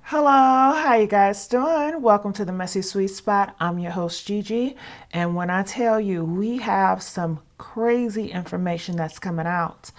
Hello, how you guys doing? Welcome to the Messy Sweet Spot. I'm your host Gigi, and when I tell you we have some crazy information that's coming out,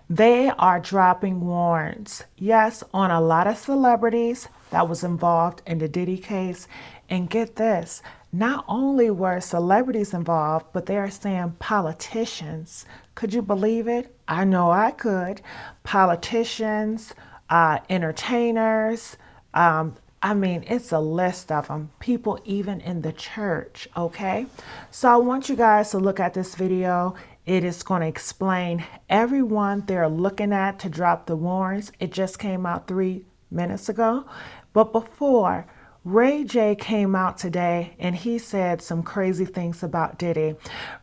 they are dropping warrants, yes, on a lot of celebrities that was involved in the Diddy case. And get this, not only were celebrities involved, but they are saying politicians. Could you believe it? I know I could. Politicians, entertainers, I mean, it's a list of them, people even in the church, okay? So I want you guys to look at this video. It is going to explain everyone they're looking at to drop the warrants. It just came out 3 minutes ago. But before, Ray J came out today and he said some crazy things about Diddy.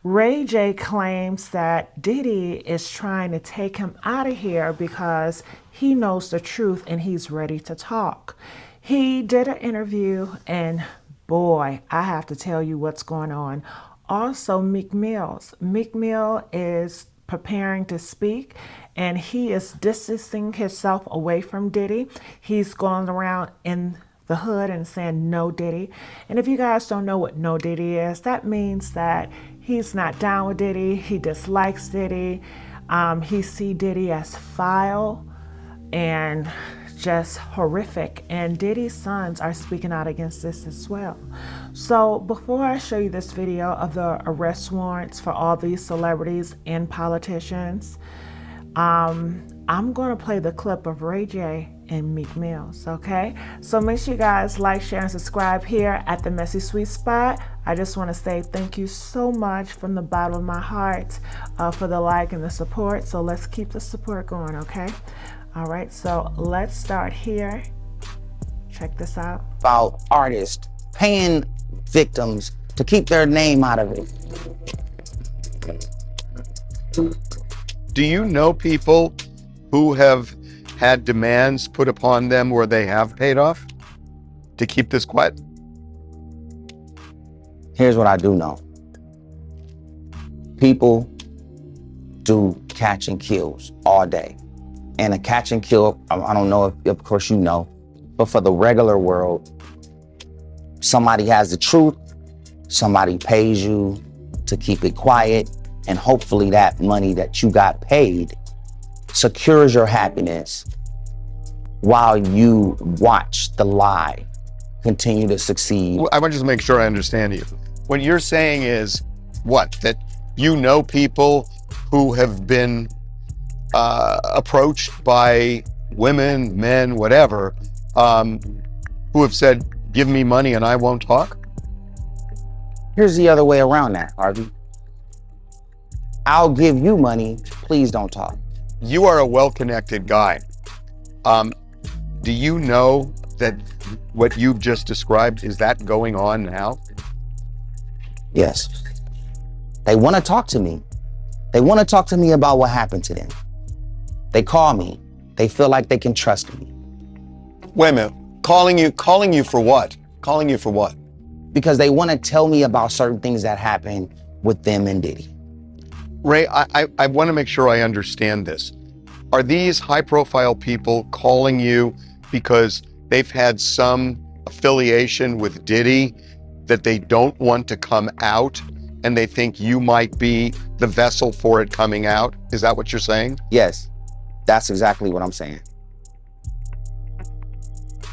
Ray J claims that Diddy is trying to take him out of here because he knows the truth and he's ready to talk. He did an interview and boy, I have to tell you what's going on. Also, Meek Mill is preparing to speak and he is distancing himself away from Diddy. He's going around in the hood and saying no Diddy. And if you guys don't know what no Diddy is, that means that he's not down with Diddy, he dislikes Diddy, he see Diddy as foul and just horrific, and Diddy's sons are speaking out against this as well. So before I show you this video of the arrest warrants for all these celebrities and politicians, I'm going to play the clip of Ray J and Meek Mill, okay? So make sure you guys like, share, and subscribe here at the Messy Sweet Spot. I just want to say thank you so much from the bottom of my heart for the like and the support. So let's keep the support going, okay? All right, so let's start here. Check this out. About artists paying victims to keep their name out of it. Do you know people who have had demands put upon them where they have paid off to keep this quiet? Here's what I do know. People do catch and kills all day. And a catch and kill, I don't know if, of course you know, but for the regular world, somebody has the truth, somebody pays you to keep it quiet, and hopefully that money that you got paid secures your happiness while you watch the lie continue to succeed. I want to just make sure I understand you. What you're saying is what? That you know people who have been approached by women, men, whatever, who have said, give me money and I won't talk? Here's the other way around that, Harvey. I'll give you money, please don't talk. You are a well-connected guy. Do you know that what you've just described, is that going on now? Yes. They want to talk to me. They want to talk to me about what happened to them. They call me. They feel like they can trust me. Wait a minute. Calling you for what? Calling you for what? Because they want to tell me about certain things that happened with them and Diddy. Ray, I want to make sure I understand this. Are these high-profile people calling you because they've had some affiliation with Diddy that they don't want to come out and they think you might be the vessel for it coming out? Is that what you're saying? Yes, that's exactly what I'm saying.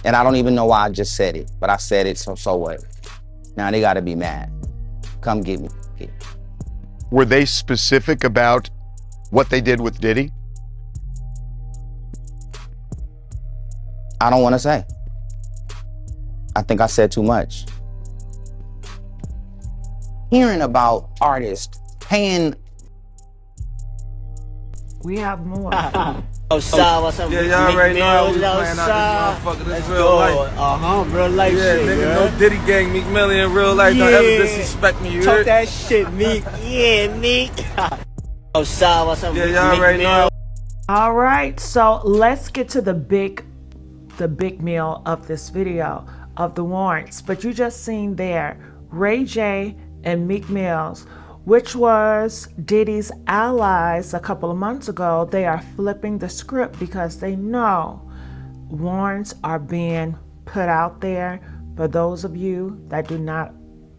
And I don't even know why I just said it, but I said it, so what? Now they gotta be mad. Come get me. Were they specific about what they did with Diddy? I don't want to say. I think I said too much. Hearing about artists paying. We have more. What's up? Yeah, y'all already know how we playing out this motherfucker. This real life. Real life Yeah, shit, nigga, man. no Diddy gang, Meek Mill in real life. Don't ever disrespect me, you Talk heard? that shit, Meek. Yeah, Meek. What's up? Yeah, y'all already know. All right, so let's get to the big meal of this video of the warrants. But you just seen there Ray J and Meek Mill, which was Diddy's allies a couple of months ago. They are flipping the script because they know warrants are being put out there for those of you that do not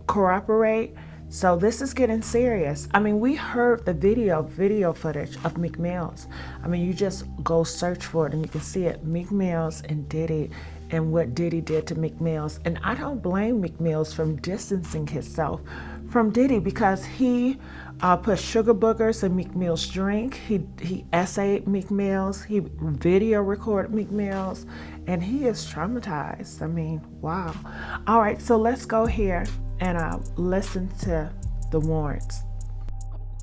cooperate. So this is getting serious. I mean, we heard the video footage of Meek Mill's. I mean, you just go search for it and you can see it. Meek Mill's and Diddy, and what Diddy did to Meek Mill's. And I don't blame Meek Mill's from distancing himself from Diddy, because he put sugar boogers in Meek Mill's drink. He essayed Meek Mill's. He video recorded Meek Mill's, and he is traumatized. I mean, wow. All right, so let's go here and listen to the Warrants.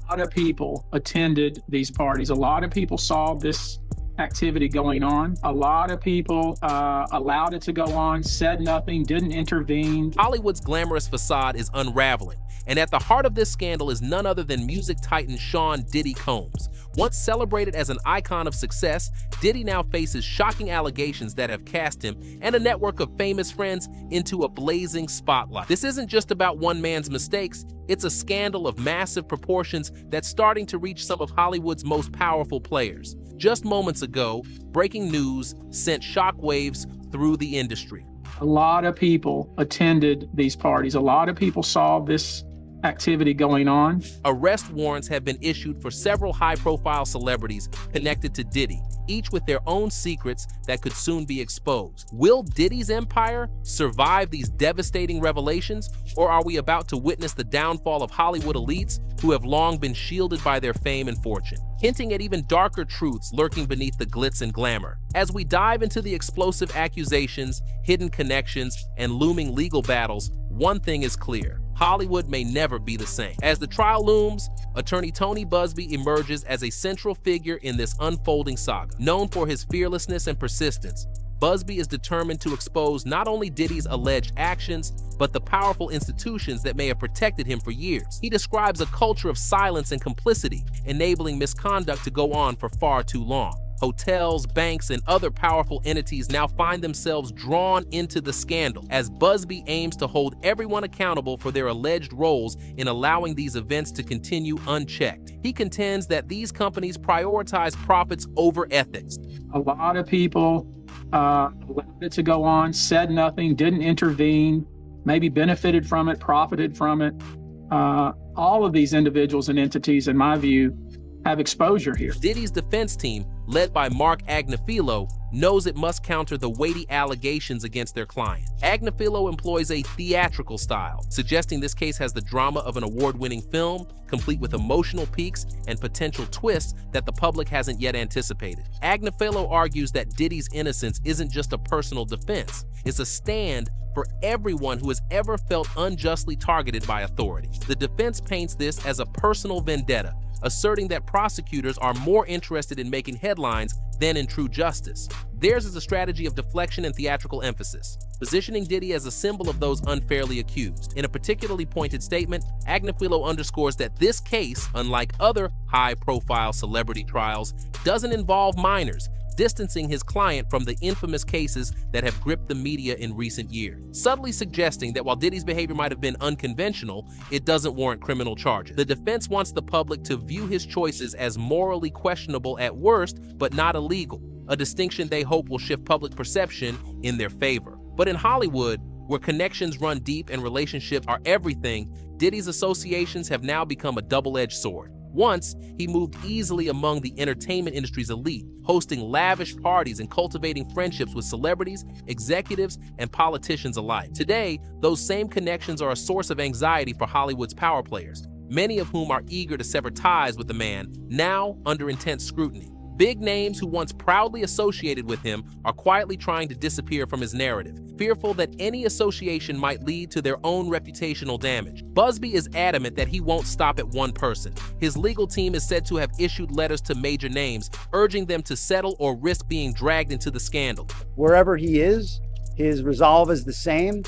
A lot of people attended these parties. A lot of people saw this activity going on. A lot of people allowed it to go on, said nothing, didn't intervene. Hollywood's glamorous facade is unraveling, and at the heart of this scandal is none other than music titan Sean Diddy Combs. Once celebrated as an icon of success, Diddy now faces shocking allegations that have cast him and a network of famous friends into a blazing spotlight. This isn't just about one man's mistakes, it's a scandal of massive proportions that's starting to reach some of Hollywood's most powerful players. Just moments ago, breaking news sent shockwaves through the industry. A lot of people attended these parties. A lot of people saw this activity going on. Arrest warrants have been issued for several high-profile celebrities connected to Diddy, each with their own secrets that could soon be exposed. Will Diddy's empire survive these devastating revelations, or are we about to witness the downfall of Hollywood elites who have long been shielded by their fame and fortune, hinting at even darker truths lurking beneath the glitz and glamour? As we dive into the explosive accusations, hidden connections, and looming legal battles, one thing is clear: Hollywood may never be the same. As the trial looms, attorney Tony Buzbee emerges as a central figure in this unfolding saga. Known for his fearlessness and persistence, Buzbee is determined to expose not only Diddy's alleged actions, but the powerful institutions that may have protected him for years. He describes a culture of silence and complicity, enabling misconduct to go on for far too long. Hotels, banks, and other powerful entities now find themselves drawn into the scandal as Buzbee aims to hold everyone accountable for their alleged roles in allowing these events to continue unchecked. He contends that these companies prioritize profits over ethics. A lot of people allowed it to go on, said nothing, didn't intervene, maybe benefited from it, profited from it. All of these individuals and entities, in my view, have exposure here. Diddy's defense team, led by Mark Agnifilo, knows it must counter the weighty allegations against their client. Agnifilo employs a theatrical style, suggesting this case has the drama of an award-winning film, complete with emotional peaks and potential twists that the public hasn't yet anticipated. Agnifilo argues that Diddy's innocence isn't just a personal defense, it's a stand for everyone who has ever felt unjustly targeted by authority. The defense paints this as a personal vendetta, asserting that prosecutors are more interested in making headlines than in true justice. Theirs is a strategy of deflection and theatrical emphasis, positioning Diddy as a symbol of those unfairly accused. In a particularly pointed statement, Agnifilo underscores that this case, unlike other high-profile celebrity trials, doesn't involve minors, distancing his client from the infamous cases that have gripped the media in recent years, subtly suggesting that while Diddy's behavior might have been unconventional, it doesn't warrant criminal charges. The defense wants the public to view his choices as morally questionable at worst, but not illegal, a distinction they hope will shift public perception in their favor. But in Hollywood, where connections run deep and relationships are everything, Diddy's associations have now become a double-edged sword. Once, he moved easily among the entertainment industry's elite, hosting lavish parties and cultivating friendships with celebrities, executives, and politicians alike. Today, those same connections are a source of anxiety for Hollywood's power players, many of whom are eager to sever ties with the man, now under intense scrutiny. Big names who once proudly associated with him are quietly trying to disappear from his narrative, fearful that any association might lead to their own reputational damage. Buzbee is adamant that he won't stop at one person. His legal team is said to have issued letters to major names, urging them to settle or risk being dragged into the scandal. Wherever he is, his resolve is the same.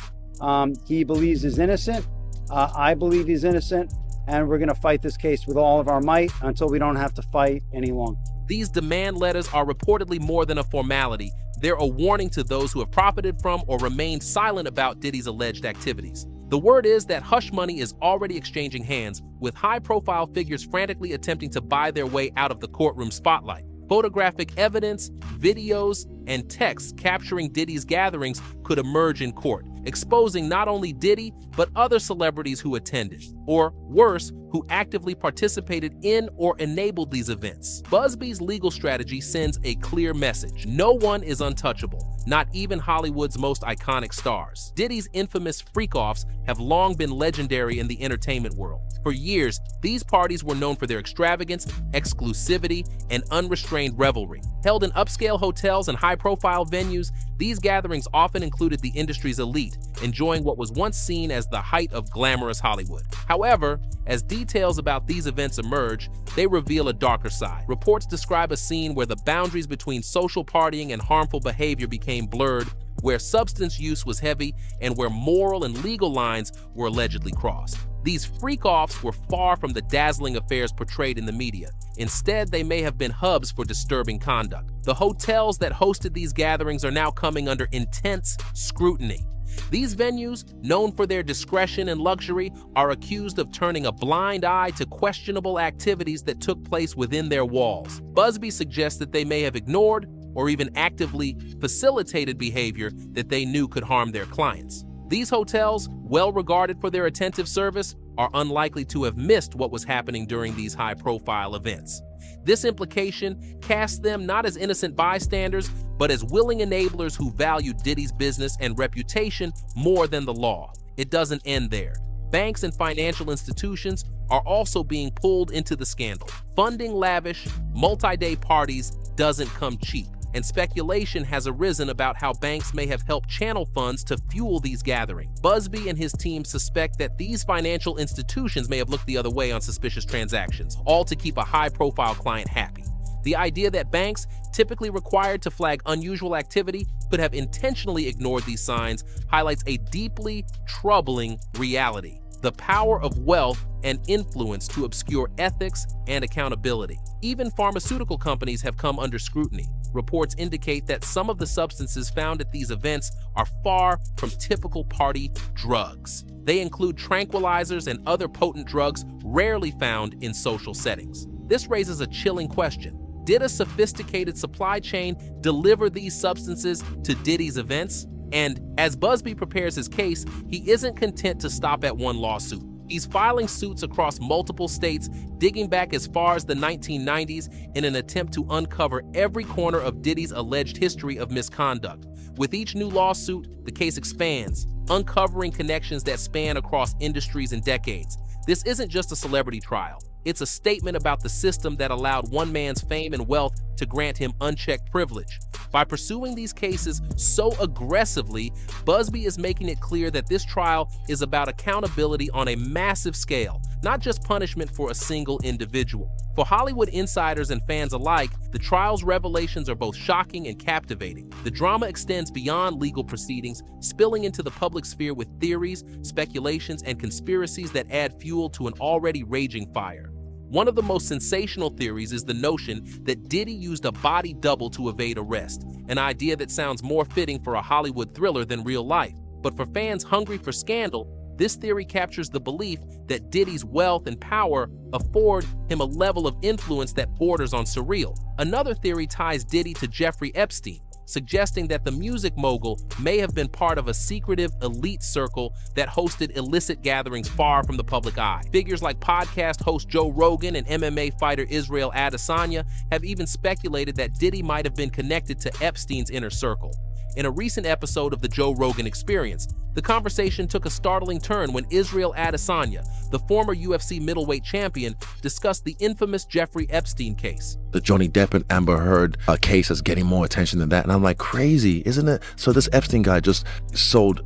He believes he's innocent. I believe he's innocent. And we're going to fight this case with all of our might until we don't have to fight any longer. These demand letters are reportedly more than a formality. They're a warning to those who have profited from or remained silent about Diddy's alleged activities. The word is that hush money is already exchanging hands, with high-profile figures frantically attempting to buy their way out of the courtroom spotlight. Photographic evidence, videos, and texts capturing Diddy's gatherings could emerge in court, exposing not only Diddy, but other celebrities who attended, or worse, who actively participated in or enabled these events. Busby's legal strategy sends a clear message. No one is untouchable, not even Hollywood's most iconic stars. Diddy's infamous freak-offs have long been legendary in the entertainment world. For years, these parties were known for their extravagance, exclusivity, and unrestrained revelry. Held in upscale hotels and high-profile venues, these gatherings often included the industry's elite, enjoying what was once seen as the height of glamorous Hollywood. However, as details about these events emerge, they reveal a darker side. Reports describe a scene where the boundaries between social partying and harmful behavior became blurred, where substance use was heavy, and where moral and legal lines were allegedly crossed. These freak-offs were far from the dazzling affairs portrayed in the media. Instead, they may have been hubs for disturbing conduct. The hotels that hosted these gatherings are now coming under intense scrutiny. These venues, known for their discretion and luxury, are accused of turning a blind eye to questionable activities that took place within their walls. Busby suggests that they may have ignored or even actively facilitated behavior that they knew could harm their clients. These hotels, well regarded for their attentive service, are unlikely to have missed what was happening during these high-profile events. This implication casts them not as innocent bystanders, but as willing enablers who value Diddy's business and reputation more than the law. It doesn't end there. Banks and financial institutions are also being pulled into the scandal. Funding lavish, multi-day parties doesn't come cheap, and speculation has arisen about how banks may have helped channel funds to fuel these gatherings. Busby and his team suspect that these financial institutions may have looked the other way on suspicious transactions, all to keep a high-profile client happy. The idea that banks, typically required to flag unusual activity, could have intentionally ignored these signs highlights a deeply troubling reality: the power of wealth and influence to obscure ethics and accountability. Even pharmaceutical companies have come under scrutiny. Reports indicate that some of the substances found at these events are far from typical party drugs. They include tranquilizers and other potent drugs rarely found in social settings. This raises a chilling question. Did a sophisticated supply chain deliver these substances to Diddy's events? And as Busby prepares his case, he isn't content to stop at one lawsuit. He's filing suits across multiple states, digging back as far as the 1990s in an attempt to uncover every corner of Diddy's alleged history of misconduct. With each new lawsuit, the case expands, uncovering connections that span across industries and decades. This isn't just a celebrity trial. It's a statement about the system that allowed one man's fame and wealth to grant him unchecked privilege. By pursuing these cases so aggressively, Busby is making it clear that this trial is about accountability on a massive scale, not just punishment for a single individual. For Hollywood insiders and fans alike, the trial's revelations are both shocking and captivating. The drama extends beyond legal proceedings, spilling into the public sphere with theories, speculations, and conspiracies that add fuel to an already raging fire. One of the most sensational theories is the notion that Diddy used a body double to evade arrest, an idea that sounds more fitting for a Hollywood thriller than real life. But for fans hungry for scandal, this theory captures the belief that Diddy's wealth and power afford him a level of influence that borders on surreal. Another theory ties Diddy to Jeffrey Epstein, suggesting that the music mogul may have been part of a secretive elite circle that hosted illicit gatherings far from the public eye. Figures like podcast host Joe Rogan and MMA fighter Israel Adesanya have even speculated that Diddy might have been connected to Epstein's inner circle. In a recent episode of the Joe Rogan Experience, the conversation took a startling turn when Israel Adesanya, the former UFC middleweight champion, discussed the infamous Jeffrey Epstein case. The Johnny Depp and Amber Heard case is getting more attention than that. And I'm like, crazy, isn't it? So this Epstein guy just sold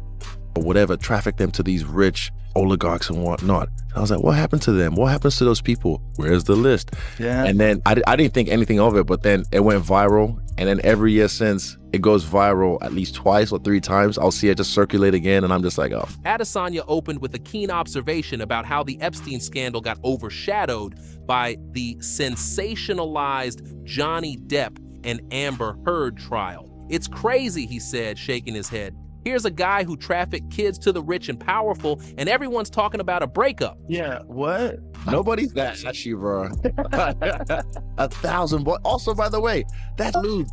or whatever, trafficked them to these rich oligarchs and whatnot. I was like, what happened to them? What happens to those people? Where's the list? Yeah. And then I didn't think anything of it, but then it went viral. And then every year since, it goes viral at least twice or three times. I'll see it just circulate again, and I'm just like, oh. Adesanya opened with a keen observation about how the Epstein scandal got overshadowed by the sensationalized Johnny Depp and Amber Heard trial. It's crazy, he said, shaking his head. Here's a guy who trafficked kids to the rich and powerful, and everyone's talking about a breakup. Yeah, what? Nobody's That's actually, bro. 1,000 boys. Also, by the way, that dude,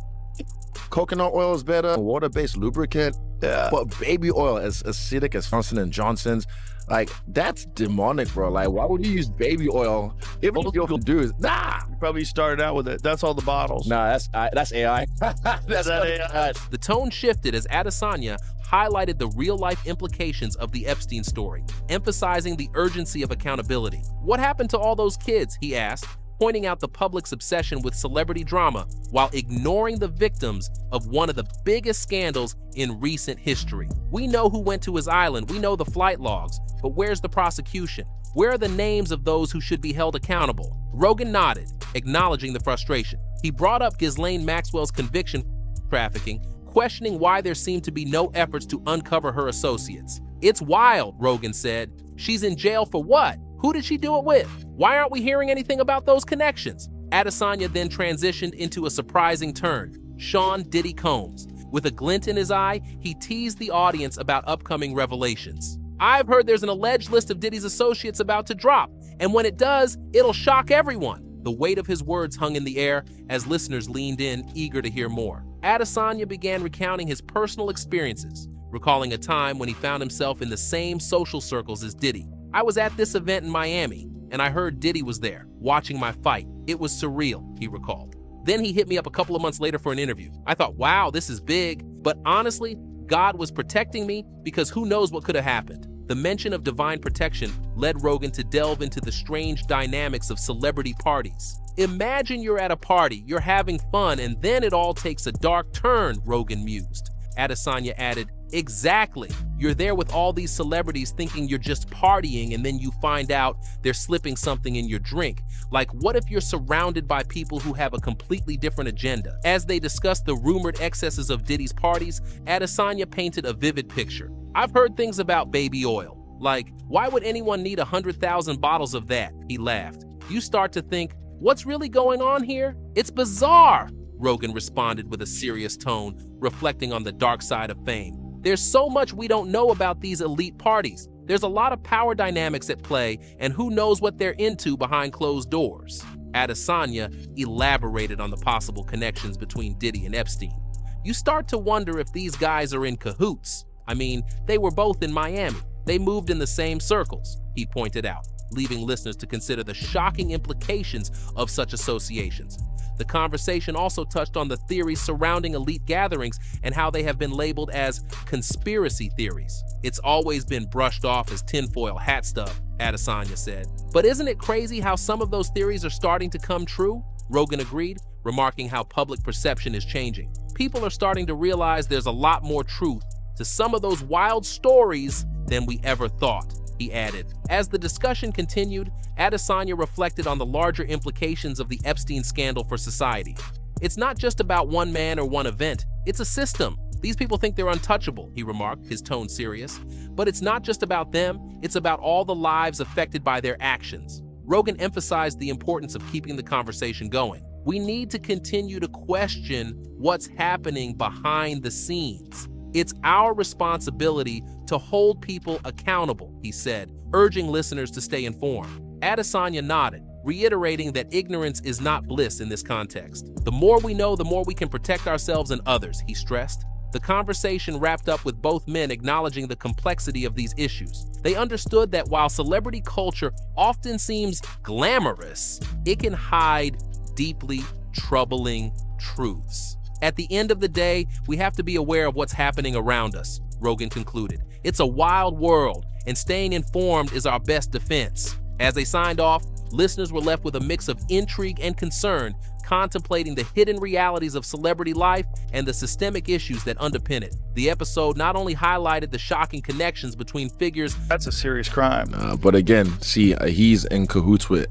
Coconut oil is better. Water-based lubricant. Yeah. But baby oil, as acidic as Johnson & Johnson's, like, that's demonic, bro. Like, why would you use baby oil? If you do is, nah. Probably started out with it. That's all the bottles. Nah, that's AI. That's AI. The tone shifted as Adesanya highlighted the real-life implications of the Epstein story, emphasizing the urgency of accountability. What happened to all those kids, he asked, pointing out the public's obsession with celebrity drama while ignoring the victims of one of the biggest scandals in recent history. We know who went to his island, we know the flight logs, but where's the prosecution? Where are the names of those who should be held accountable? Rogan nodded, acknowledging the frustration. He brought up Ghislaine Maxwell's conviction for trafficking, questioning why there seemed to be no efforts to uncover her associates. It's wild, Rogan said. She's in jail for what? Who did she do it with? Why aren't we hearing anything about those connections? Adesanya then transitioned into a surprising turn. Sean Diddy Combs. With a glint in his eye, he teased the audience about upcoming revelations. I've heard there's an alleged list of Diddy's associates about to drop, and when it does, it'll shock everyone. The weight of his words hung in the air as listeners leaned in, eager to hear more. Adesanya began recounting his personal experiences, recalling a time when he found himself in the same social circles as Diddy. I was at this event in Miami, and I heard Diddy was there, watching my fight. It was surreal, he recalled. Then he hit me up a couple of months later for an interview. I thought, wow, this is big. But honestly, God was protecting me because who knows what could have happened. The mention of divine protection led Rogan to delve into the strange dynamics of celebrity parties. Imagine you're at a party, you're having fun, and then it all takes a dark turn, Rogan mused. Adesanya added, exactly. You're there with all these celebrities thinking you're just partying, and then you find out they're slipping something in your drink. Like, what if you're surrounded by people who have a completely different agenda? As they discussed the rumored excesses of Diddy's parties, Adesanya painted a vivid picture. I've heard things about baby oil. Like, why would anyone need 100,000 bottles of that? He laughed. You start to think, what's really going on here? It's bizarre, Rogan responded with a serious tone, reflecting on the dark side of fame. There's so much we don't know about these elite parties. There's a lot of power dynamics at play, and who knows what they're into behind closed doors. Adesanya elaborated on the possible connections between Diddy and Epstein. You start to wonder if these guys are in cahoots. I mean, they were both in Miami. They moved in the same circles, he pointed out, leaving listeners to consider the shocking implications of such associations. The conversation also touched on the theories surrounding elite gatherings and how they have been labeled as conspiracy theories. It's always been brushed off as tinfoil hat stuff, Adesanya said. But isn't it crazy how some of those theories are starting to come true? Rogan agreed, remarking how public perception is changing. People are starting to realize there's a lot more truth to some of those wild stories than we ever thought, he added. As the discussion continued, Adesanya reflected on the larger implications of the Epstein scandal for society. It's not just about one man or one event, it's a system. These people think they're untouchable, he remarked, his tone serious. But it's not just about them, it's about all the lives affected by their actions. Rogan emphasized the importance of keeping the conversation going. We need to continue to question what's happening behind the scenes. It's our responsibility to hold people accountable, he said, urging listeners to stay informed. Adesanya nodded, reiterating that ignorance is not bliss in this context. The more we know, the more we can protect ourselves and others, he stressed. The conversation wrapped up with both men acknowledging the complexity of these issues. They understood that while celebrity culture often seems glamorous, it can hide deeply troubling truths. At the end of the day, we have to be aware of what's happening around us, Rogan concluded. It's a wild world, and staying informed is our best defense. As they signed off, listeners were left with a mix of intrigue and concern, contemplating the hidden realities of celebrity life and the systemic issues that underpin it. The episode not only highlighted the shocking connections between figures— That's a serious crime. But again, see, he's in cahoots with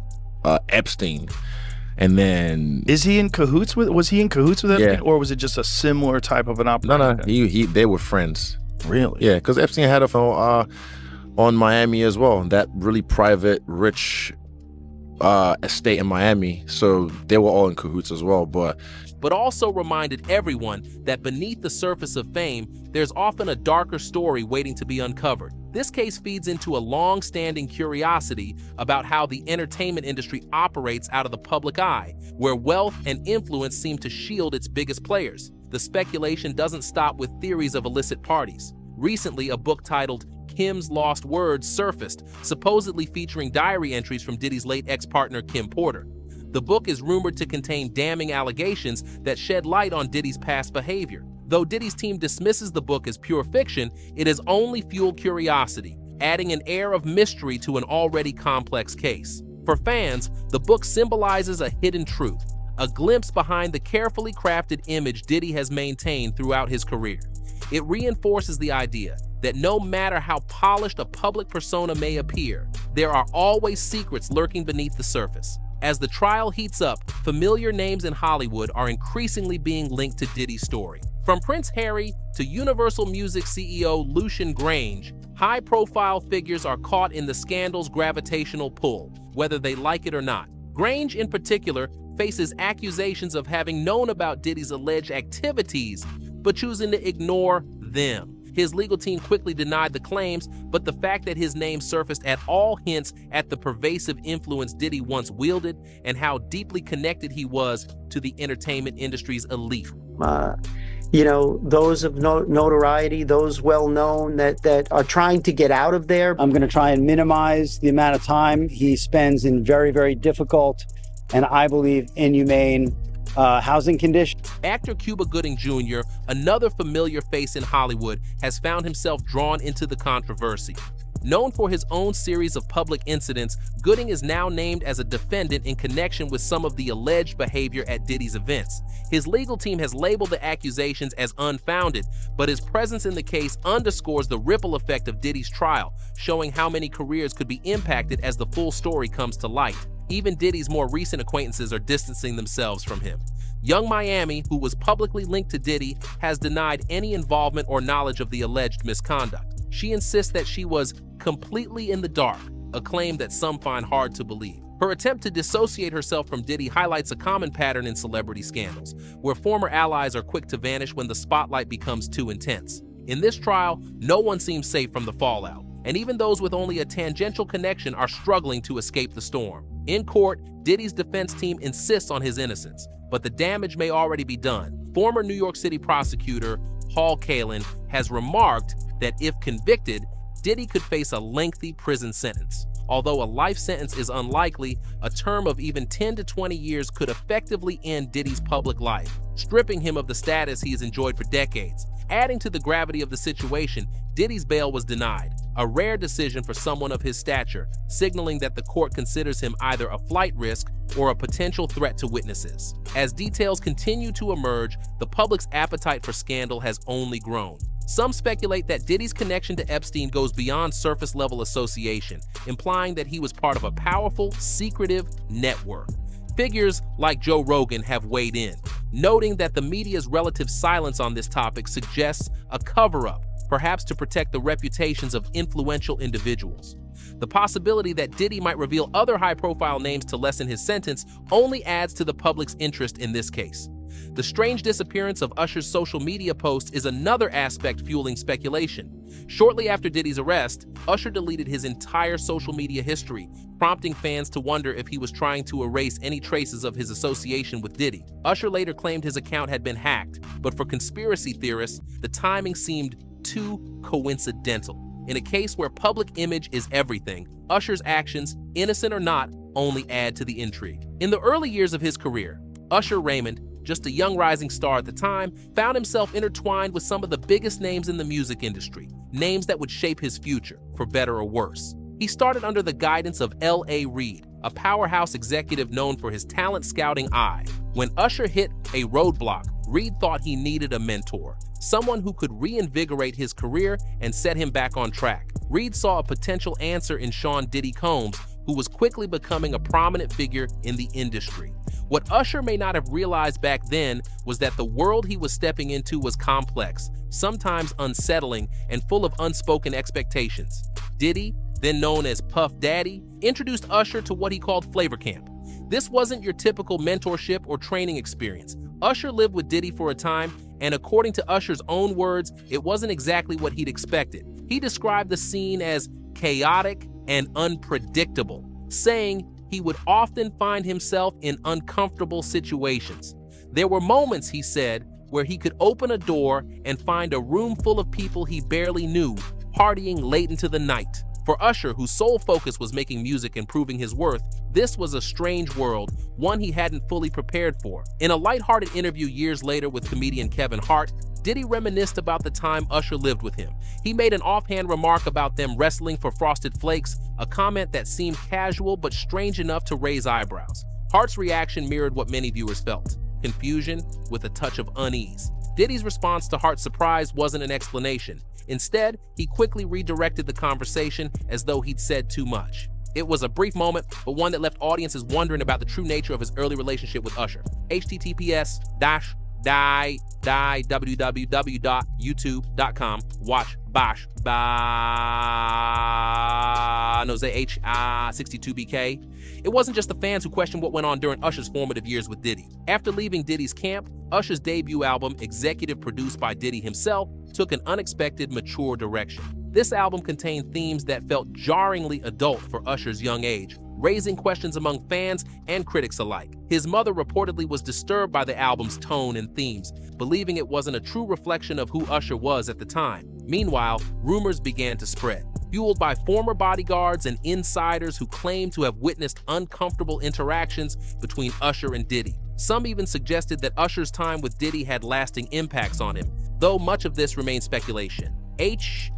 Epstein. And then Was he in cahoots with Epstein, Yeah. or was it just a similar type of an operation? No, they were friends. Really? Yeah, because Epstein had a phone on Miami as well. That really private, rich estate in Miami. So they were all in cahoots as well. But also reminded everyone that beneath the surface of fame, there's often a darker story waiting to be uncovered. This case feeds into a long-standing curiosity about how the entertainment industry operates out of the public eye, where wealth and influence seem to shield its biggest players. The the speculation doesn't stop with theories of illicit parties. Recently, a book titled Kim's Lost Words surfaced, supposedly featuring diary entries from Diddy's late ex-partner Kim Porter. The book is rumored to contain damning allegations that shed light on Diddy's past behavior. Though Diddy's team dismisses the book as pure fiction, it has only fueled curiosity, adding an air of mystery to an already complex case. For fans, the book symbolizes a hidden truth, a glimpse behind the carefully crafted image Diddy has maintained throughout his career. It reinforces the idea that no matter how polished a public persona may appear, there are always secrets lurking beneath the surface. As the trial heats up, familiar names in Hollywood are increasingly being linked to Diddy's story. From Prince Harry to Universal Music CEO Lucian Grange, high-profile figures are caught in the scandal's gravitational pull, whether they like it or not. Grange, in particular, faces accusations of having known about Diddy's alleged activities, but choosing to ignore them. His legal team quickly denied the claims, but the fact that his name surfaced at all hints at the pervasive influence Diddy once wielded and how deeply connected he was to the entertainment industry's elite. Those of notoriety, those well-known that are trying to get out of there. I'm going to try and minimize the amount of time he spends in very, very difficult and, I believe, inhumane housing conditions. Actor Cuba Gooding Jr., another familiar face in Hollywood, has found himself drawn into the controversy. Known for his own series of public incidents, Gooding is now named as a defendant in connection with some of the alleged behavior at Diddy's events. His legal team has labeled the accusations as unfounded, but his presence in the case underscores the ripple effect of Diddy's trial, showing how many careers could be impacted as the full story comes to light. Even Diddy's more recent acquaintances are distancing themselves from him. Young Miami, who was publicly linked to Diddy, has denied any involvement or knowledge of the alleged misconduct. She insists that she was completely in the dark, a claim that some find hard to believe. Her attempt to dissociate herself from Diddy highlights a common pattern in celebrity scandals, where former allies are quick to vanish when the spotlight becomes too intense. In this trial, no one seems safe from the fallout, and even those with only a tangential connection are struggling to escape the storm. In court, Diddy's defense team insists on his innocence, but the damage may already be done. Former New York City prosecutor Paul Kalin has remarked that if convicted, Diddy could face a lengthy prison sentence. Although a life sentence is unlikely, a term of even 10 to 20 years could effectively end Diddy's public life, stripping him of the status he has enjoyed for decades. Adding to the gravity of the situation, Diddy's bail was denied, a rare decision for someone of his stature, signaling that the court considers him either a flight risk or a potential threat to witnesses. As details continue to emerge, the public's appetite for scandal has only grown. Some speculate that Diddy's connection to Epstein goes beyond surface-level association, implying that he was part of a powerful, secretive network. Figures like Joe Rogan have weighed in, noting that the media's relative silence on this topic suggests a cover-up, perhaps to protect the reputations of influential individuals. The possibility that Diddy might reveal other high-profile names to lessen his sentence only adds to the public's interest in this case. The strange disappearance of Usher's social media posts is another aspect fueling speculation. Shortly after Diddy's arrest, Usher deleted his entire social media history, prompting fans to wonder if he was trying to erase any traces of his association with Diddy. Usher later claimed his account had been hacked, but for conspiracy theorists, the timing seemed too coincidental. In a case where public image is everything, Usher's actions, innocent or not, only add to the intrigue. In the early years of his career, Usher Raymond, just a young rising star at the time, found himself intertwined with some of the biggest names in the music industry, names that would shape his future, for better or worse. He started under the guidance of L.A. Reid, a powerhouse executive known for his talent scouting eye. When Usher hit a roadblock, Reid thought he needed a mentor, someone who could reinvigorate his career and set him back on track. Reid saw a potential answer in Sean Diddy Combs, who was quickly becoming a prominent figure in the industry. What Usher may not have realized back then was that the world he was stepping into was complex, sometimes unsettling, and full of unspoken expectations. Diddy, then known as Puff Daddy, introduced Usher to what he called Flavor Camp. This wasn't your typical mentorship or training experience. Usher lived with Diddy for a time, and according to Usher's own words, it wasn't exactly what he'd expected. He described the scene as chaotic and unpredictable, saying he would often find himself in uncomfortable situations. There were moments, he said, where he could open a door and find a room full of people he barely knew, partying late into the night. For Usher, whose sole focus was making music and proving his worth, this was a strange world, one he hadn't fully prepared for. In a lighthearted interview years later with comedian Kevin Hart, Diddy reminisced about the time Usher lived with him. He made an offhand remark about them wrestling for Frosted Flakes, a comment that seemed casual but strange enough to raise eyebrows. Hart's reaction mirrored what many viewers felt: confusion with a touch of unease. Diddy's response to Hart's surprise wasn't an explanation. Instead, he quickly redirected the conversation as though he'd said too much. It was a brief moment, but one that left audiences wondering about the true nature of his early relationship with Usher. https://www.youtube.com watch/62BK. It wasn't just the fans who questioned what went on during Usher's formative years with Diddy. After leaving Diddy's camp, Usher's debut album, executive produced by Diddy himself, took an unexpected, mature direction. This album contained themes that felt jarringly adult for Usher's young age, raising questions among fans and critics alike. His mother reportedly was disturbed by the album's tone and themes, believing it wasn't a true reflection of who Usher was at the time. Meanwhile, rumors began to spread, fueled by former bodyguards and insiders who claimed to have witnessed uncomfortable interactions between Usher and Diddy. Some even suggested that Usher's time with Diddy had lasting impacts on him, though much of this remains speculation. https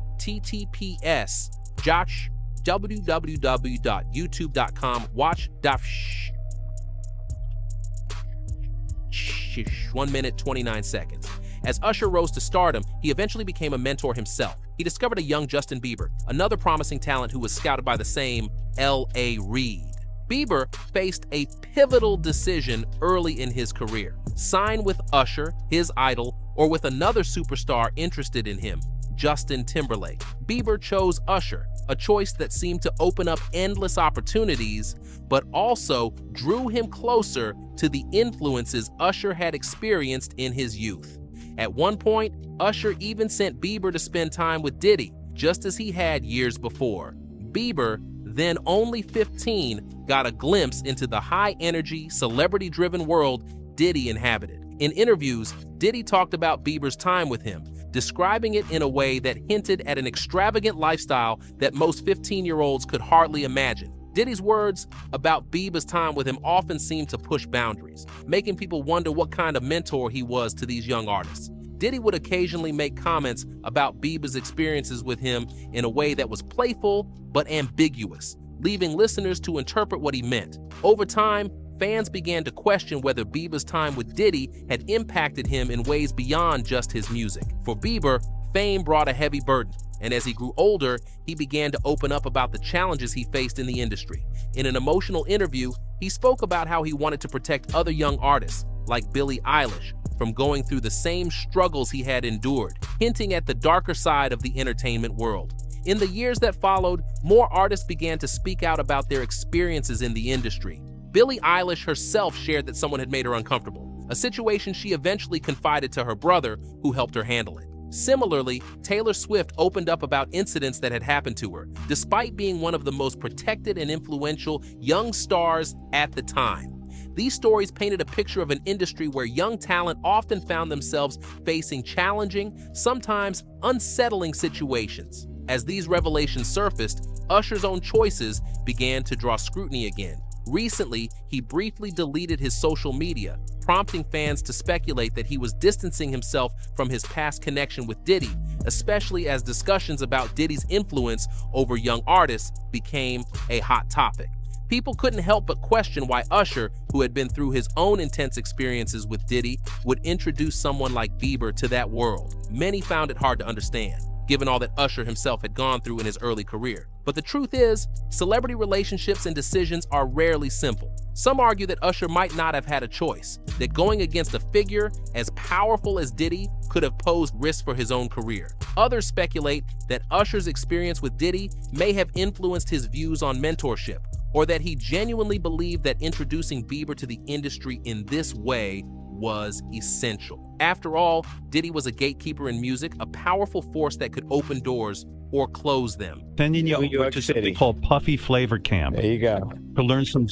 www.youtube.com watch/1 minute 29 seconds. As Usher rose to stardom, he eventually became a mentor himself. He discovered a young Justin Bieber, another promising talent who was scouted by the same L.A. Reid. Bieber faced a pivotal decision early in his career: sign with Usher, his idol, or with another superstar interested in him, Justin Timberlake. Bieber chose Usher, a choice that seemed to open up endless opportunities, but also drew him closer to the influences Usher had experienced in his youth. At one point, Usher even sent Bieber to spend time with Diddy, just as he had years before. Bieber, then only 15, got a glimpse into the high-energy, celebrity-driven world Diddy inhabited. In interviews, Diddy talked about Bieber's time with him, describing it in a way that hinted at an extravagant lifestyle that most 15-year-olds could hardly imagine. Diddy's words about Bieber's time with him often seemed to push boundaries, making people wonder what kind of mentor he was to these young artists. Diddy would occasionally make comments about Bieber's experiences with him in a way that was playful but ambiguous, leaving listeners to interpret what he meant. Over time, fans began to question whether Bieber's time with Diddy had impacted him in ways beyond just his music. For Bieber, fame brought a heavy burden, and as he grew older, he began to open up about the challenges he faced in the industry. In an emotional interview, he spoke about how he wanted to protect other young artists, like Billie Eilish, from going through the same struggles he had endured, hinting at the darker side of the entertainment world. In the years that followed, more artists began to speak out about their experiences in the industry. Billie Eilish herself shared that someone had made her uncomfortable, a situation she eventually confided to her brother, who helped her handle it. Similarly, Taylor Swift opened up about incidents that had happened to her, despite being one of the most protected and influential young stars at the time. These stories painted a picture of an industry where young talent often found themselves facing challenging, sometimes unsettling situations. As these revelations surfaced, Usher's own choices began to draw scrutiny again. Recently, he briefly deleted his social media, prompting fans to speculate that he was distancing himself from his past connection with Diddy, especially as discussions about Diddy's influence over young artists became a hot topic. People couldn't help but question why Usher, who had been through his own intense experiences with Diddy, would introduce someone like Bieber to that world. Many found it hard to understand, given all that Usher himself had gone through in his early career. But the truth is, celebrity relationships and decisions are rarely simple. Some argue that Usher might not have had a choice, that going against a figure as powerful as Diddy could have posed risks for his own career. Others speculate that Usher's experience with Diddy may have influenced his views on mentorship, or that he genuinely believed that introducing Bieber to the industry in this way was essential. After all, Diddy was a gatekeeper in music, a powerful force that could open doors or close them. Sending you over to something called Puffy Flavor Camp. There you go. To learn some.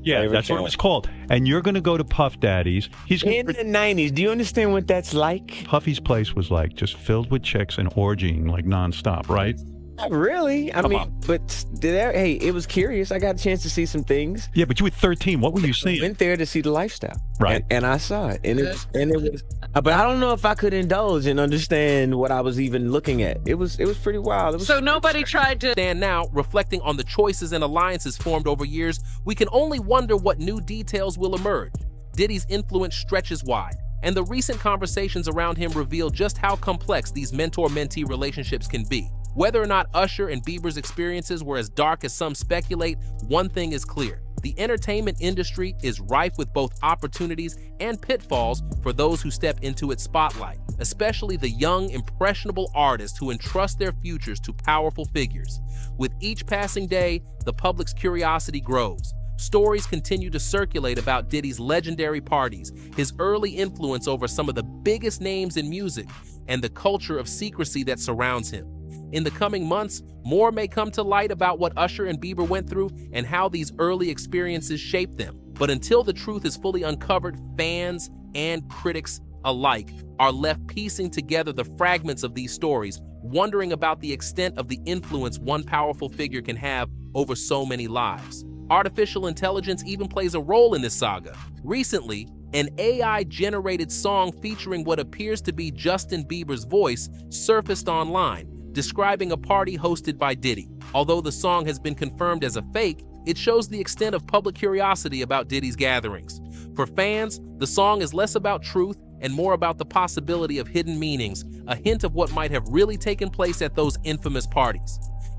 Yeah, Flavor that's Camp. what it's called. And you're going to go to Puff Daddy's. In the 90s, do you understand what that's like? Puffy's place was like just filled with chicks and orgying like nonstop, right? Not really. I mean, but hey, it was curious. I got a chance to see some things. Yeah, but you were 13. What were you seeing? Went there to see the lifestyle, right? And I saw it, and it was. But I don't know if I could indulge and understand what I was even looking at. It was pretty wild. So nobody tried to stand now, reflecting on the choices and alliances formed over years. We can only wonder what new details will emerge. Diddy's influence stretches wide, and the recent conversations around him reveal just how complex these mentor-mentee relationships can be. Whether or not Usher and Bieber's experiences were as dark as some speculate, one thing is clear. The entertainment industry is rife with both opportunities and pitfalls for those who step into its spotlight, especially the young, impressionable artists who entrust their futures to powerful figures. With each passing day, the public's curiosity grows. Stories continue to circulate about Diddy's legendary parties, his early influence over some of the biggest names in music, and the culture of secrecy that surrounds him. In the coming months, more may come to light about what Usher and Bieber went through and how these early experiences shaped them. But until the truth is fully uncovered, fans and critics alike are left piecing together the fragments of these stories, wondering about the extent of the influence one powerful figure can have over so many lives. Artificial intelligence even plays a role in this saga. Recently, an AI-generated song featuring what appears to be Justin Bieber's voice surfaced online, describing a party hosted by Diddy. Although the song has been confirmed as a fake, it shows the extent of public curiosity about Diddy's gatherings. For fans, the song is less about truth and more about the possibility of hidden meanings, a hint of what might have really taken place at those infamous parties.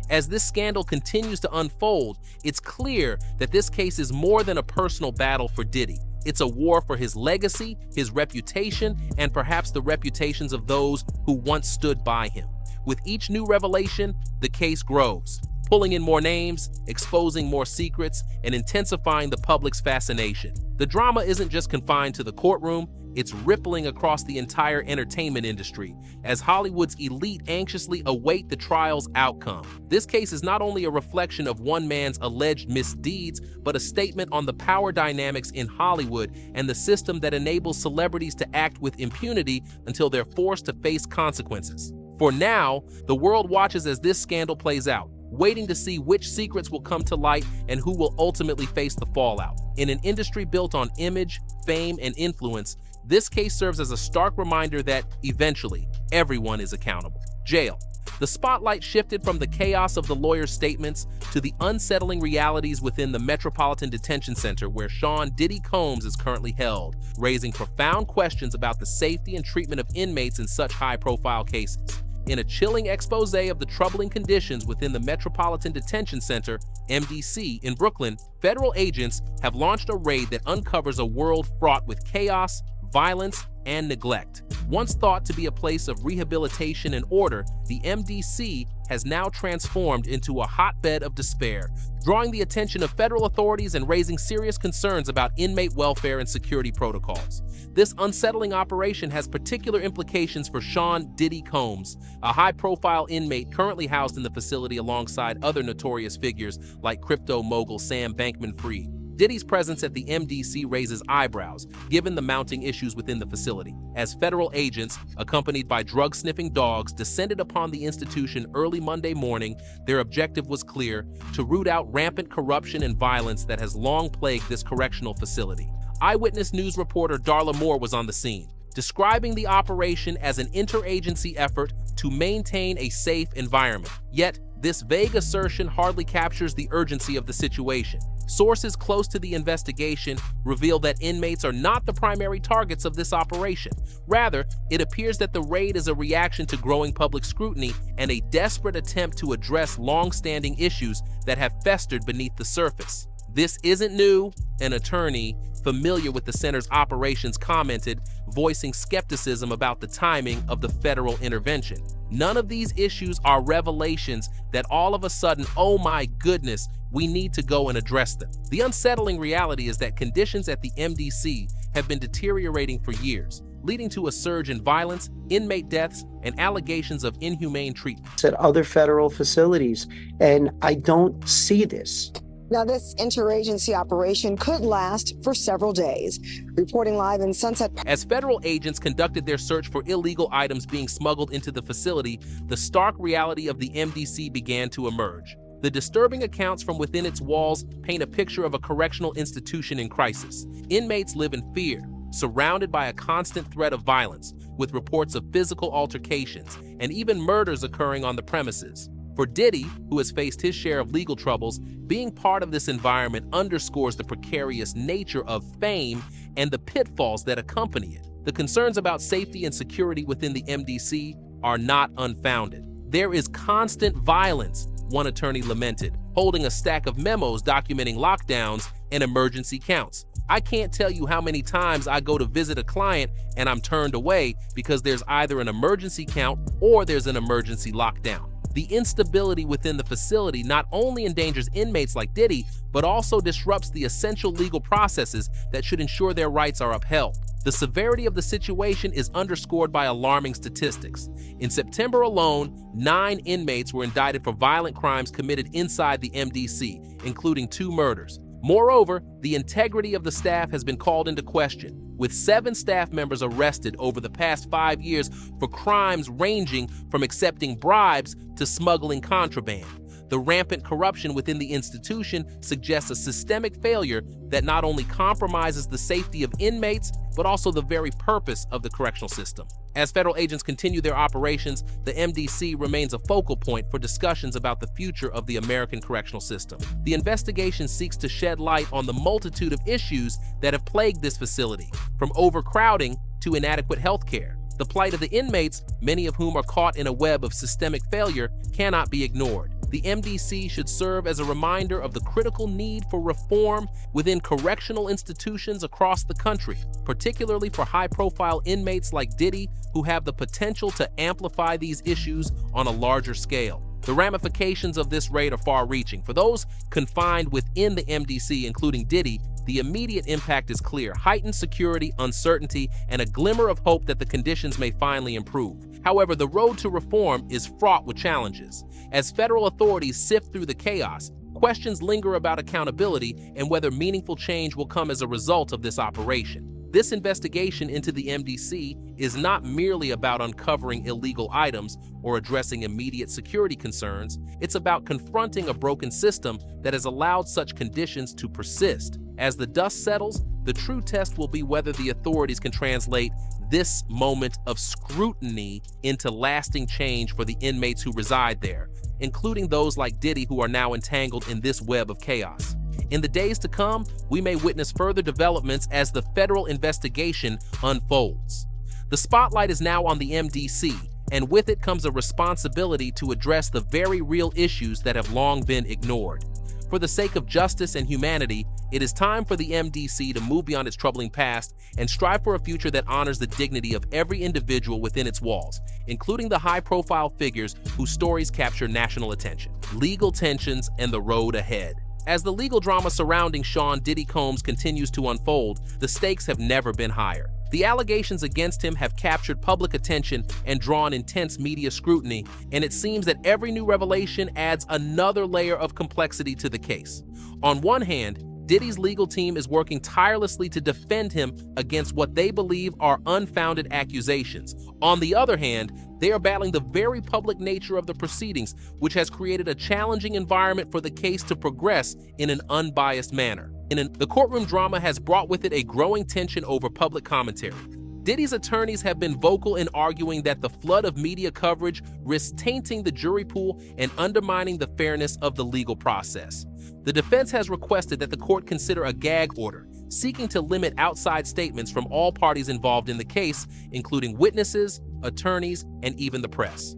As this scandal continues to unfold, it's clear that this case is more than a personal battle for Diddy. It's a war for his legacy, his reputation, and perhaps the reputations of those who once stood by him. With each new revelation, the case grows, pulling in more names, exposing more secrets, and intensifying the public's fascination. The drama isn't just confined to the courtroom, it's rippling across the entire entertainment industry, as Hollywood's elite anxiously await the trial's outcome. This case is not only a reflection of one man's alleged misdeeds, but a statement on the power dynamics in Hollywood and the system that enables celebrities to act with impunity until they're forced to face consequences. For now, the world watches as this scandal plays out, waiting to see which secrets will come to light and who will ultimately face the fallout. In an industry built on image, fame, and influence, this case serves as a stark reminder that, eventually, everyone is accountable. Jail. The spotlight shifted from the chaos of the lawyer's statements to the unsettling realities within the Metropolitan Detention Center where Sean Diddy Combs is currently held, raising profound questions about the safety and treatment of inmates in such high-profile cases. In a chilling expose of the troubling conditions within the Metropolitan Detention Center, MDC, in Brooklyn, federal agents have launched a raid that uncovers a world fraught with chaos, violence, and neglect. Once thought to be a place of rehabilitation and order, the MDC has now transformed into a hotbed of despair, drawing the attention of federal authorities and raising serious concerns about inmate welfare and security protocols. This unsettling operation has particular implications for Sean Diddy Combs, a high-profile inmate currently housed in the facility alongside other notorious figures like crypto mogul Sam Bankman-Fried. Diddy's presence at the MDC raises eyebrows, given the mounting issues within the facility, as federal agents, accompanied by drug-sniffing dogs, descended upon the institution early Monday morning. Their objective was clear: to root out rampant corruption and violence that has long plagued this correctional facility. Eyewitness News reporter Darla Moore was on the scene, describing the operation as an interagency effort to maintain a safe environment. Yet, this vague assertion hardly captures the urgency of the situation. Sources close to the investigation reveal that inmates are not the primary targets of this operation. Rather, it appears that the raid is a reaction to growing public scrutiny and a desperate attempt to address long-standing issues that have festered beneath the surface. This isn't new, an attorney familiar with the center's operations commented, voicing skepticism about the timing of the federal intervention. None of these issues are revelations that all of a sudden, oh my goodness, we need to go and address them. The unsettling reality is that conditions at the MDC have been deteriorating for years, leading to a surge in violence, inmate deaths, and allegations of inhumane treatment. At other federal facilities, and I don't see this. Now, this interagency operation could last for several days. Reporting live in Sunset Park. As federal agents conducted their search for illegal items being smuggled into the facility, the stark reality of the MDC began to emerge. The disturbing accounts from within its walls paint a picture of a correctional institution in crisis. Inmates live in fear, surrounded by a constant threat of violence, with reports of physical altercations and even murders occurring on the premises. For Diddy, who has faced his share of legal troubles, being part of this environment underscores the precarious nature of fame and the pitfalls that accompany it. The concerns about safety and security within the MDC are not unfounded. There is constant violence, one attorney lamented, holding a stack of memos documenting lockdowns and emergency counts. I can't tell you how many times I go to visit a client and I'm turned away because there's either an emergency count or there's an emergency lockdown. The instability within the facility not only endangers inmates like Diddy, but also disrupts the essential legal processes that should ensure their rights are upheld. The severity of the situation is underscored by alarming statistics. In September alone, 9 inmates were indicted for violent crimes committed inside the MDC, including 2 murders. Moreover, the integrity of the staff has been called into question, with 7 staff members arrested over the past 5 years for crimes ranging from accepting bribes to smuggling contraband. The rampant corruption within the institution suggests a systemic failure that not only compromises the safety of inmates, but also the very purpose of the correctional system. As federal agents continue their operations, the MDC remains a focal point for discussions about the future of the American correctional system. The investigation seeks to shed light on the multitude of issues that have plagued this facility, from overcrowding to inadequate health care. The plight of the inmates, many of whom are caught in a web of systemic failure, cannot be ignored. The MDC should serve as a reminder of the critical need for reform within correctional institutions across the country, particularly for high-profile inmates like Diddy, who have the potential to amplify these issues on a larger scale. The ramifications of this raid are far-reaching. For those confined within the MDC, including Diddy, the immediate impact is clear: heightened security, uncertainty, and a glimmer of hope that the conditions may finally improve. However, the road to reform is fraught with challenges. As federal authorities sift through the chaos, questions linger about accountability and whether meaningful change will come as a result of this operation. This investigation into the MDC is not merely about uncovering illegal items or addressing immediate security concerns. It's about confronting a broken system that has allowed such conditions to persist. As the dust settles, the true test will be whether the authorities can translate this moment of scrutiny into lasting change for the inmates who reside there, including those like Diddy who are now entangled in this web of chaos. In the days to come, we may witness further developments as the federal investigation unfolds. The spotlight is now on the MDC, and with it comes a responsibility to address the very real issues that have long been ignored. For the sake of justice and humanity, it is time for the MDC to move beyond its troubling past and strive for a future that honors the dignity of every individual within its walls, including the high-profile figures whose stories capture national attention. Legal tensions and the road ahead. As the legal drama surrounding Sean Diddy Combs continues to unfold, the stakes have never been higher. The allegations against him have captured public attention and drawn intense media scrutiny, and it seems that every new revelation adds another layer of complexity to the case. On one hand, Diddy's legal team is working tirelessly to defend him against what they believe are unfounded accusations. On the other hand, they are battling the very public nature of the proceedings, which has created a challenging environment for the case to progress in an unbiased manner. The courtroom drama has brought with it a growing tension over public commentary. Diddy's attorneys have been vocal in arguing that the flood of media coverage risks tainting the jury pool and undermining the fairness of the legal process. The defense has requested that the court consider a gag order, seeking to limit outside statements from all parties involved in the case, including witnesses, attorneys, and even the press.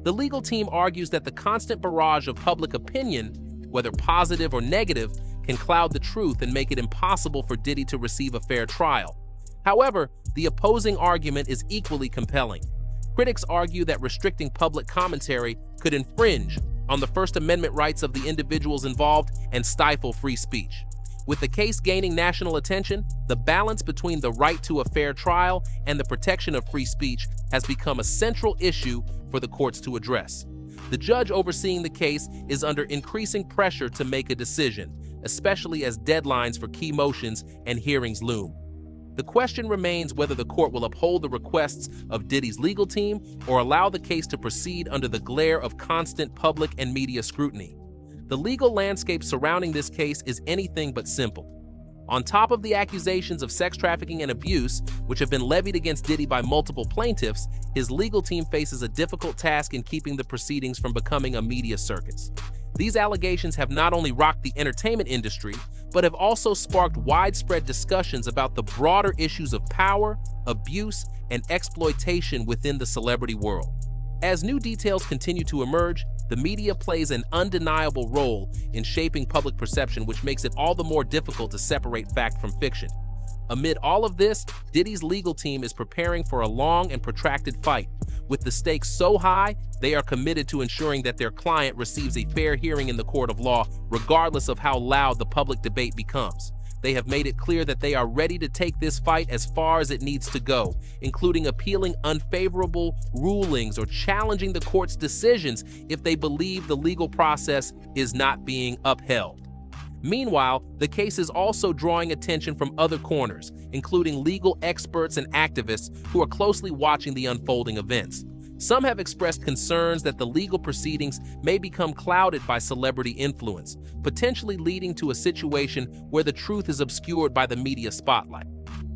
The legal team argues that the constant barrage of public opinion, whether positive or negative, can cloud the truth and make it impossible for Diddy to receive a fair trial. However, the opposing argument is equally compelling. Critics argue that restricting public commentary could infringe on the First Amendment rights of the individuals involved and stifle free speech. With the case gaining national attention, the balance between the right to a fair trial and the protection of free speech has become a central issue for the courts to address. The judge overseeing the case is under increasing pressure to make a decision, especially as deadlines for key motions and hearings loom. The question remains whether the court will uphold the requests of Diddy's legal team or allow the case to proceed under the glare of constant public and media scrutiny. The legal landscape surrounding this case is anything but simple. On top of the accusations of sex trafficking and abuse, which have been levied against Diddy by multiple plaintiffs, his legal team faces a difficult task in keeping the proceedings from becoming a media circus. These allegations have not only rocked the entertainment industry, but have also sparked widespread discussions about the broader issues of power, abuse, and exploitation within the celebrity world. As new details continue to emerge, the media plays an undeniable role in shaping public perception, which makes it all the more difficult to separate fact from fiction. Amid all of this, Diddy's legal team is preparing for a long and protracted fight. With the stakes so high, they are committed to ensuring that their client receives a fair hearing in the court of law, regardless of how loud the public debate becomes. They have made it clear that they are ready to take this fight as far as it needs to go, including appealing unfavorable rulings or challenging the court's decisions if they believe the legal process is not being upheld. Meanwhile, the case is also drawing attention from other corners, including legal experts and activists who are closely watching the unfolding events. Some have expressed concerns that the legal proceedings may become clouded by celebrity influence, potentially leading to a situation where the truth is obscured by the media spotlight.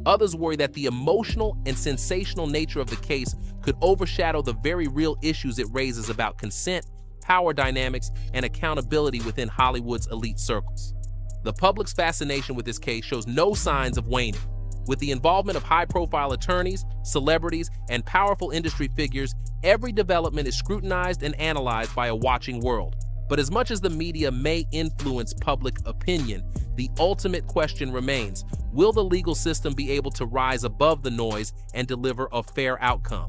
Others worry that the emotional and sensational nature of the case could overshadow the very real issues it raises about consent, power dynamics, and accountability within Hollywood's elite circles. The public's fascination with this case shows no signs of waning. With the involvement of high-profile attorneys, celebrities, and powerful industry figures, every development is scrutinized and analyzed by a watching world. But as much as the media may influence public opinion, the ultimate question remains: will the legal system be able to rise above the noise and deliver a fair outcome?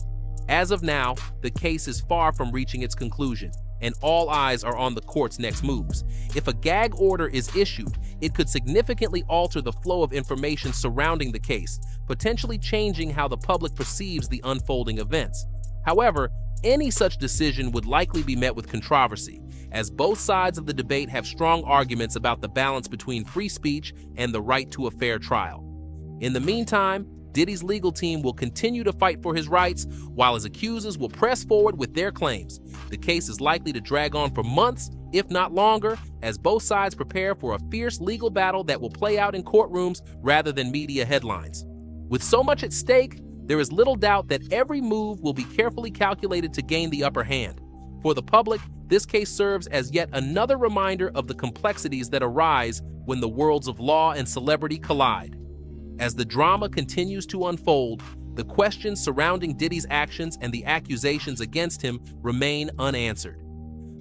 As of now, the case is far from reaching its conclusion, and all eyes are on the court's next moves. If a gag order is issued, it could significantly alter the flow of information surrounding the case, potentially changing how the public perceives the unfolding events. However, any such decision would likely be met with controversy, as both sides of the debate have strong arguments about the balance between free speech and the right to a fair trial. In the meantime, Diddy's legal team will continue to fight for his rights, while his accusers will press forward with their claims. The case is likely to drag on for months, if not longer, as both sides prepare for a fierce legal battle that will play out in courtrooms rather than media headlines. With so much at stake, there is little doubt that every move will be carefully calculated to gain the upper hand. For the public, this case serves as yet another reminder of the complexities that arise when the worlds of law and celebrity collide. As the drama continues to unfold, the questions surrounding Diddy's actions and the accusations against him remain unanswered.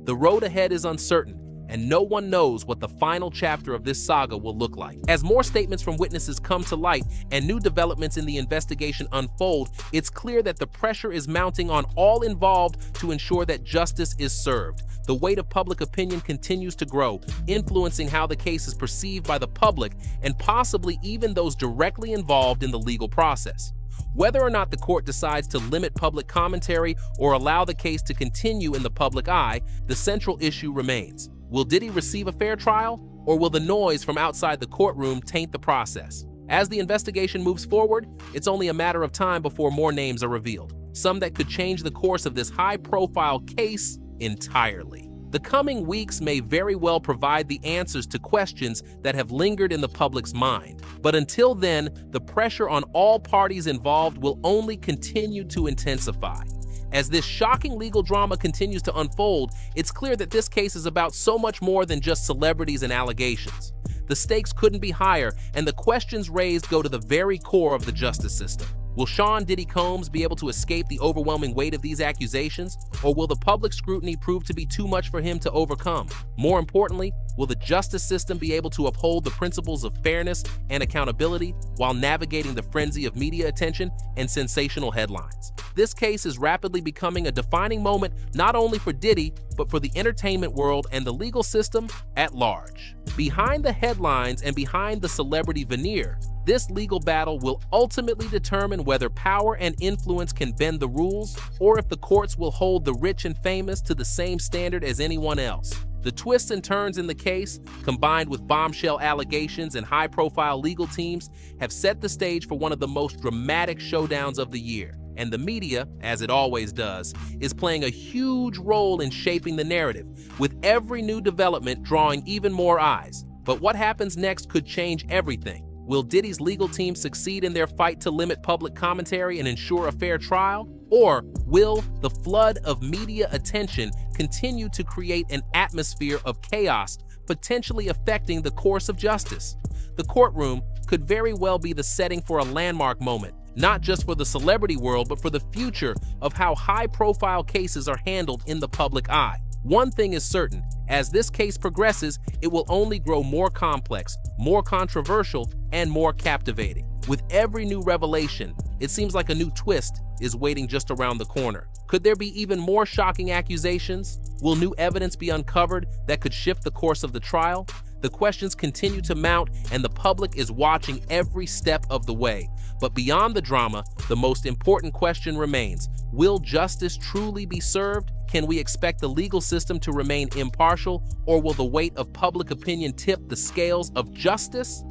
The road ahead is uncertain, and no one knows what the final chapter of this saga will look like. As more statements from witnesses come to light and new developments in the investigation unfold, it's clear that the pressure is mounting on all involved to ensure that justice is served. The weight of public opinion continues to grow, influencing how the case is perceived by the public and possibly even those directly involved in the legal process. Whether or not the court decides to limit public commentary or allow the case to continue in the public eye, the central issue remains. Will Diddy receive a fair trial, or will the noise from outside the courtroom taint the process? As the investigation moves forward, it's only a matter of time before more names are revealed, some that could change the course of this high-profile case entirely. The coming weeks may very well provide the answers to questions that have lingered in the public's mind. But until then, the pressure on all parties involved will only continue to intensify. As this shocking legal drama continues to unfold, it's clear that this case is about so much more than just celebrities and allegations. The stakes couldn't be higher, and the questions raised go to the very core of the justice system. Will Sean Diddy Combs be able to escape the overwhelming weight of these accusations, or will the public scrutiny prove to be too much for him to overcome? More importantly, will the justice system be able to uphold the principles of fairness and accountability while navigating the frenzy of media attention and sensational headlines? This case is rapidly becoming a defining moment not only for Diddy, but for the entertainment world and the legal system at large. Behind the headlines and behind the celebrity veneer, this legal battle will ultimately determine whether power and influence can bend the rules, or if the courts will hold the rich and famous to the same standard as anyone else. The twists and turns in the case, combined with bombshell allegations and high-profile legal teams, have set the stage for one of the most dramatic showdowns of the year. And the media, as it always does, is playing a huge role in shaping the narrative, with every new development drawing even more eyes. But what happens next could change everything. Will Diddy's legal team succeed in their fight to limit public commentary and ensure a fair trial? Or will the flood of media attention continue to create an atmosphere of chaos, potentially affecting the course of justice? The courtroom could very well be the setting for a landmark moment, not just for the celebrity world, but for the future of how high-profile cases are handled in the public eye. One thing is certain, as this case progresses, it will only grow more complex, more controversial, and more captivating. With every new revelation, it seems like a new twist is waiting just around the corner. Could there be even more shocking accusations? Will new evidence be uncovered that could shift the course of the trial? The questions continue to mount, and the public is watching every step of the way. But beyond the drama, the most important question remains: will justice truly be served? Can we expect the legal system to remain impartial, or will the weight of public opinion tip the scales of justice?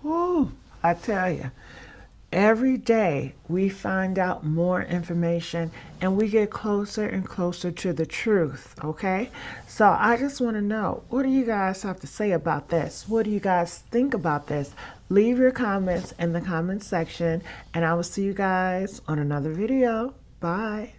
Woo, I tell you, every day we find out more information and we get closer and closer to the truth, okay? So I just want to know, what do you guys have to say about this? What do you guys think about this? Leave your comments in the comment section, and I will see you guys on another video. Bye.